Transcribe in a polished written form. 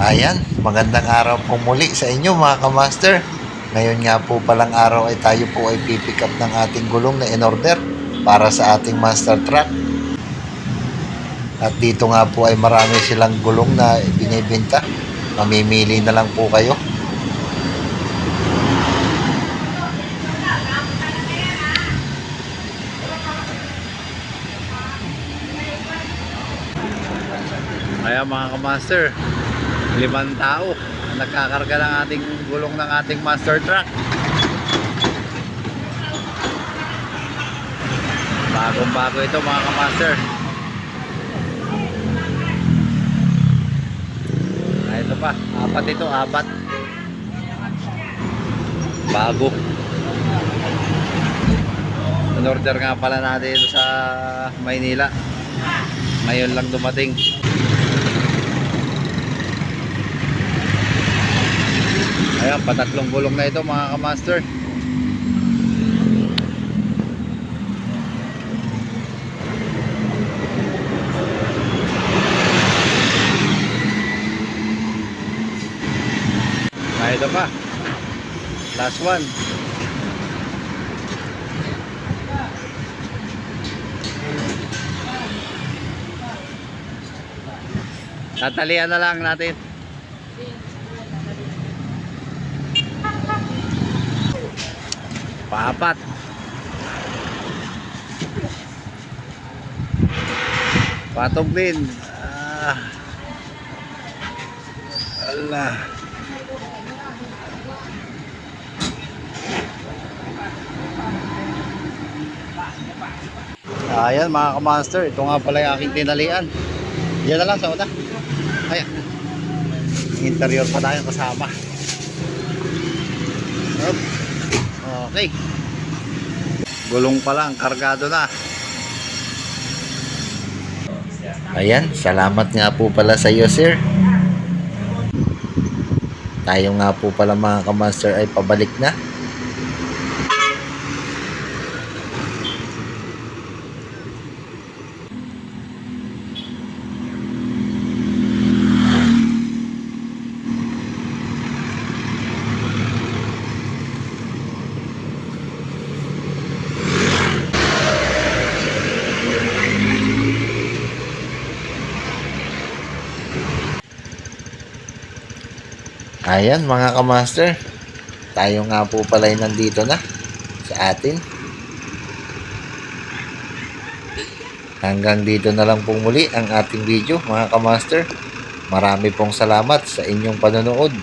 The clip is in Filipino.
Ayan, magandang araw po muli sa inyo mga kamaster. Ngayon nga po palang araw ay tayo po ay pipick up ng ating gulong na in-order para sa ating master truck. At dito nga po ay marami silang gulong na binibenta. Mamimili na lang po kayo. Ayan mga kamaster, 5 tao nagkakarga ng ating gulong ng ating master truck. Bagong bago ito mga kamaster. Ito pa, apat ito, apat. Bago. In-order nga pala natin ito sa Maynila. Ngayon lang dumating. Ayan, patatlong gulong na ito mga kamaster. Ito pa, last one. Tatalian na lang natin. Paapat. Patog din. Allah. Ayan mga kamaster, ito nga pala yung aking tinalian. Diyan na lang sa una. Ayan, interior pa tayo kasama. Okay, gulong pa lang, kargado na. Ayan, salamat nga po pala sa iyo sir. Tayo nga po pala mga kamaster ay pabalik na. Ayan mga kamaster, tayo nga po pala ay nandito na sa atin. Hanggang dito na lang po muli ang ating video mga kamaster. Marami pong salamat sa inyong panonood.